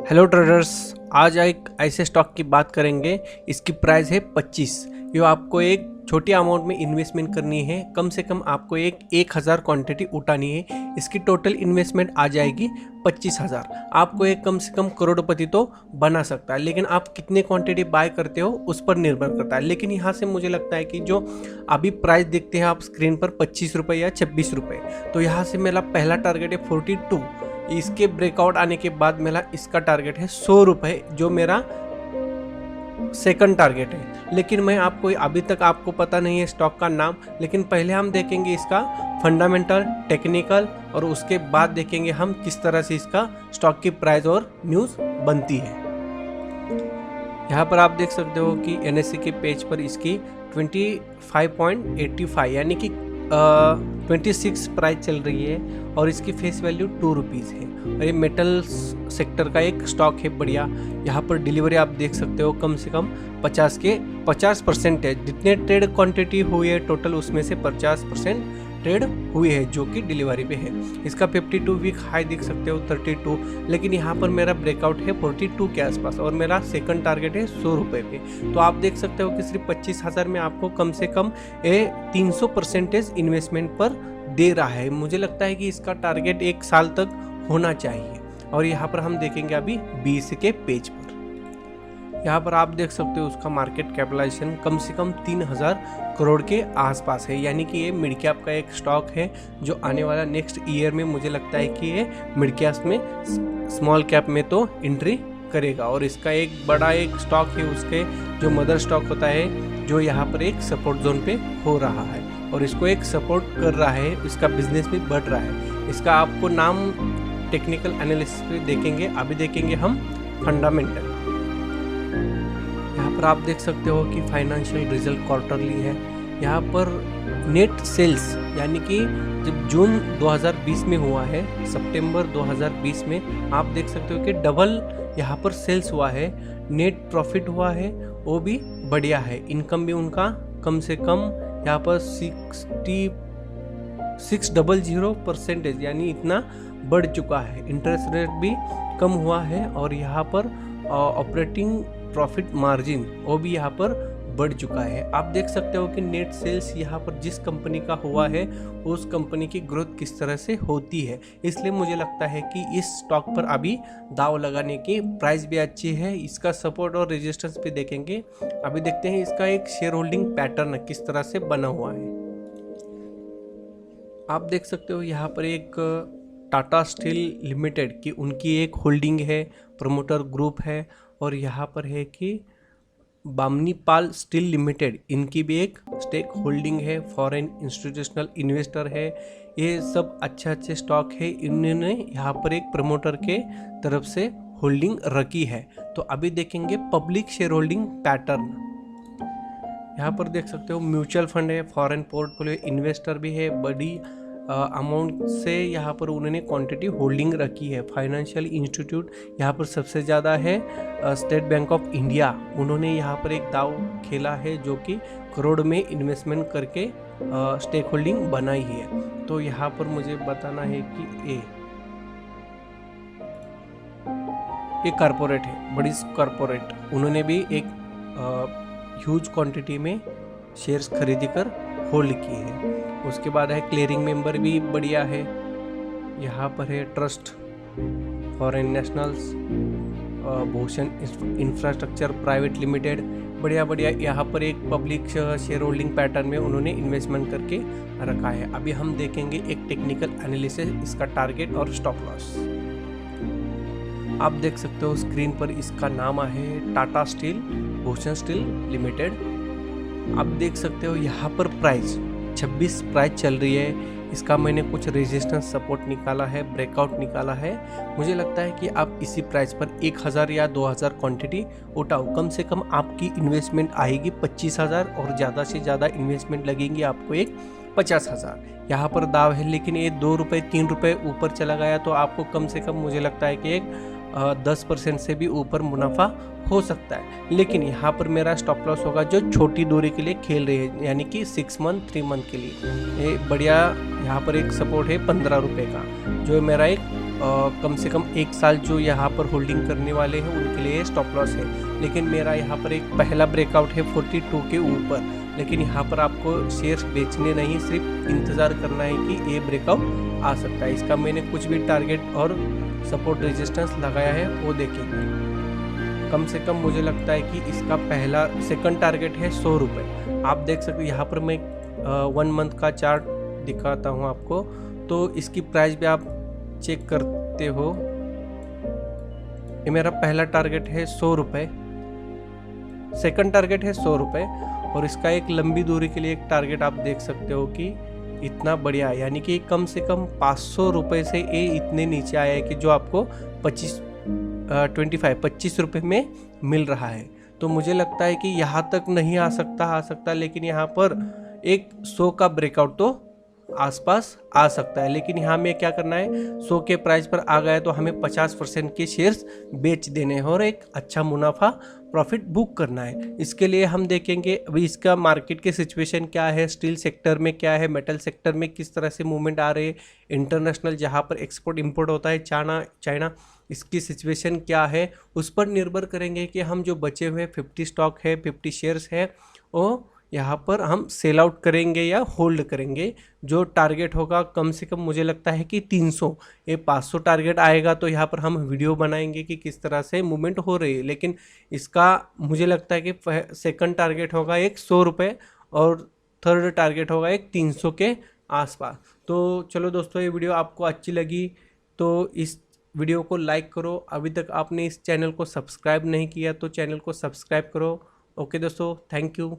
Hello traders, आज एक ऐसे स्टॉक की बात करेंगे। इसकी प्राइस है 25। ये आपको एक छोटी अमाउंट में इन्वेस्टमेंट करनी है। कम से कम आपको एक 1000 क्वांटिटी उठानी है। इसकी टोटल इन्वेस्टमेंट आ जाएगी 25,000। आपको एक कम से कम करोड़पति तो बना सकता है, लेकिन आप कितने क्वांटिटी बाय करते हो उस पर निर्भर करता है। लेकिन यहाँ से मुझे लगता है कि जो अभी प्राइस देखते हैं आप स्क्रीन पर 25 रुपये या 26 रुपये, तो यहाँ से मेरा पहला टारगेट है 42। इसके ब्रेकआउट आने के बाद मेरा इसका टारगेट है 100 रुपये, जो मेरा सेकंड टारगेट है। लेकिन मैं आपको अभी तक आपको पता नहीं है स्टॉक का नाम, लेकिन पहले हम देखेंगे इसका फंडामेंटल, टेक्निकल, और उसके बाद देखेंगे हम किस तरह से इसका स्टॉक की प्राइस और न्यूज़ बनती है। यहाँ पर आप देख सकते हो कि एनएससी के पेज पर इसकी 25.85 यानी कि 26 प्राइस चल रही है और इसकी फेस वैल्यू 2 रुपीज़ है। और ये मेटल सेक्टर का एक स्टॉक है बढ़िया। यहाँ पर डिलीवरी आप देख सकते हो कम से कम 50% है। जितने ट्रेड क्वांटिटी हुई है टोटल, उसमें से 50% ट्रेड हुई है जो कि डिलीवरी पे है। इसका 52 वीक हाई देख सकते हो 32, लेकिन यहाँ पर मेरा ब्रेकआउट है 42 के आसपास और मेरा सेकंड टारगेट है 100 रुपये पे। तो आप देख सकते हो कि सिर्फ 25,000 में आपको कम से कम 300% इन्वेस्टमेंट पर दे रहा है। मुझे लगता है कि इसका टारगेट 1 साल तक होना चाहिए। और यहाँ पर हम देखेंगे अभी 20 के पेज पर। यहाँ पर आप देख सकते हो उसका मार्केट कैपिटलाइजेशन कम से कम 3000 करोड़ के आसपास है। यानी कि ये मिड कैप का एक स्टॉक है जो आने वाला नेक्स्ट ईयर में मुझे लगता है कि ये मिड कैप में स्मॉल कैप में तो एंट्री करेगा। और इसका एक बड़ा एक स्टॉक है, उसके जो मदर स्टॉक होता है जो यहाँ पर एक सपोर्ट जोन पे हो रहा है और इसको एक सपोर्ट कर रहा है। इसका बिजनेस भी बढ़ रहा है। इसका आपको नाम टेक्निकल एनालिसिस पे देखेंगे। अभी देखेंगे हम फंडामेंटल। यहाँ पर आप देख सकते हो कि फाइनेंशियल रिजल्ट क्वार्टरली है। यहाँ पर नेट सेल्स यानी कि जब जून 2020 में हुआ है, सितंबर 2020 में आप देख सकते हो कि डबल यहाँ पर सेल्स हुआ है। नेट प्रॉफिट हुआ है, वो भी बढ़िया है। इनकम भी उनका कम से कम यहाँ पर 600% यानी इतना बढ़ चुका है। इंटरेस्ट रेट भी कम हुआ है और यहाँ पर ऑपरेटिंग प्रॉफिट मार्जिन वो भी यहाँ पर बढ़ चुका है। आप देख सकते हो कि नेट सेल्स यहाँ पर जिस कंपनी का हुआ है उस कंपनी की ग्रोथ किस तरह से होती है। इसलिए मुझे लगता है कि इस स्टॉक पर अभी दाव लगाने की प्राइस भी अच्छी है। इसका सपोर्ट और रेजिस्टेंस भी देखेंगे। अभी देखते हैं इसका एक शेयर होल्डिंग पैटर्न किस तरह से बना हुआ है। आप देख सकते हो यहाँ पर एक टाटा स्टील लिमिटेड की उनकी एक होल्डिंग है, प्रमोटर ग्रुप है। और यहाँ पर है कि बामनीपाल स्टील लिमिटेड, इनकी भी एक स्टेक होल्डिंग है। फॉरेन इंस्टीट्यूशनल इन्वेस्टर है। ये सब अच्छे स्टॉक है। इन्होंने यहाँ पर एक प्रमोटर के तरफ से होल्डिंग रखी है। तो अभी देखेंगे पब्लिक शेयर होल्डिंग पैटर्न। यहाँ पर देख सकते हो म्यूचुअल फंड है, फॉरेन पोर्टफोलियो इन्वेस्टर भी है। बड़ी अमाउंट से यहाँ पर उन्होंने क्वांटिटी होल्डिंग रखी है। फाइनेंशियल इंस्टीट्यूट यहाँ पर सबसे ज़्यादा है। स्टेट बैंक ऑफ इंडिया, उन्होंने यहाँ पर एक दाव खेला है जो कि करोड़ में इन्वेस्टमेंट करके स्टेक होल्डिंग बनाई है। तो यहाँ पर मुझे बताना है कि ये कॉरपोरेट है, बड़ी कॉरपोरेट, उन्होंने भी एक ह्यूज क्वांटिटी में शेयर्स खरीदी कर होल्ड किए हैं। उसके बाद है क्लियरिंग मेंबर भी बढ़िया है। यहाँ पर है trust foreign nationals, Bhushan infrastructure private limited, बढ़िया यहाँ पर एक पब्लिक शेयर होल्डिंग पैटर्न में उन्होंने इन्वेस्टमेंट करके रखा है। अभी हम देखेंगे एक टेक्निकल एनालिसिस, इसका टारगेट और स्टॉप लॉस। आप देख सकते हो स्क्रीन पर इसका नाम है Tata steel Bhushan steel limited. आप देख सकते हो यहाँ पर प्राइस 26 प्राइस चल रही है। इसका मैंने कुछ रेजिस्टेंस सपोर्ट निकाला है, ब्रेकआउट निकाला है। मुझे लगता है कि आप इसी प्राइस पर 1000 या 2000 क्वांटिटी उठाओ। कम से कम आपकी इन्वेस्टमेंट आएगी 25,000 और ज़्यादा से ज़्यादा इन्वेस्टमेंट लगेंगी आपको एक 50,000। यहाँ पर दाव है, लेकिन ये 2 रुपये 3 रुपये ऊपर चला गया तो आपको कम से कम मुझे लगता है कि एक 10% से भी ऊपर मुनाफा हो सकता है। लेकिन यहाँ पर मेरा स्टॉप लॉस होगा जो छोटी दूरी के लिए खेल रही है, यानी कि 6 मंथ 3 मंथ के लिए। ये बढ़िया यहाँ पर एक सपोर्ट है 15 रुपये का, जो मेरा एक कम से कम 1 साल जो यहाँ पर होल्डिंग करने वाले हैं उनके लिए स्टॉप लॉस है। लेकिन मेरा यहाँ पर एक पहला ब्रेकआउट है 42 के ऊपर, लेकिन यहाँ पर आपको शेयर्स बेचने नहीं, सिर्फ इंतज़ार करना है कि ये ब्रेकआउट आ सकता है। इसका मैंने कुछ भी टारगेट और सपोर्ट रेजिस्टेंस लगाया है वो देखेंगे। कम से कम मुझे लगता है कि इसका सेकंड टारगेट है 100 रुपये। आप देख सकते हैं यहाँ पर मैं 1 मंथ का चार्ट दिखाता हूँ आपको, तो इसकी प्राइस भी आप चेक करते हो। ये मेरा पहला टारगेट है 100 रुपये, सेकंड टारगेट है 100 रुपये, और इसका एक लंबी दूरी के लिए एक टारगेट आप देख सकते हो कि इतना बढ़िया है, यानी कि कम से कम 500 रुपये से ये इतने नीचे आया है कि जो आपको 25 रुपये में मिल रहा है। तो मुझे लगता है कि यहाँ तक नहीं आ सकता, लेकिन यहाँ पर एक 100 का ब्रेकआउट तो आसपास आ सकता है। लेकिन यहाँ में क्या करना है, 100 के प्राइस पर आ गया तो हमें 50% के शेयर्स बेच देने हैं और एक अच्छा मुनाफा प्रॉफिट बुक करना है। इसके लिए हम देखेंगे अभी इसका मार्केट के सिचुएशन क्या है, स्टील सेक्टर में क्या है, मेटल सेक्टर में किस तरह से मूवमेंट आ रहे हैं, इंटरनेशनल जहाँ पर एक्सपोर्ट इंपोर्ट होता है चाइना इसकी सिचुएशन क्या है, उस पर निर्भर करेंगे कि हम जो बचे हुए 50 स्टॉक है, 50 शेयर्स है, वो यहाँ पर हम सेल आउट करेंगे या होल्ड करेंगे। जो टारगेट होगा कम से कम मुझे लगता है कि 300, ये 500 टारगेट आएगा तो यहाँ पर हम वीडियो बनाएंगे कि किस तरह से मूवमेंट हो रही है। लेकिन इसका मुझे लगता है कि सेकंड टारगेट होगा एक 100 रुपये और थर्ड टारगेट होगा एक 300 के आसपास। तो चलो दोस्तों, ये वीडियो आपको अच्छी लगी तो इस वीडियो को लाइक करो। अभी तक आपने इस चैनल को सब्सक्राइब नहीं किया तो चैनल को सब्सक्राइब करो। ओके दोस्तों, थैंक यू।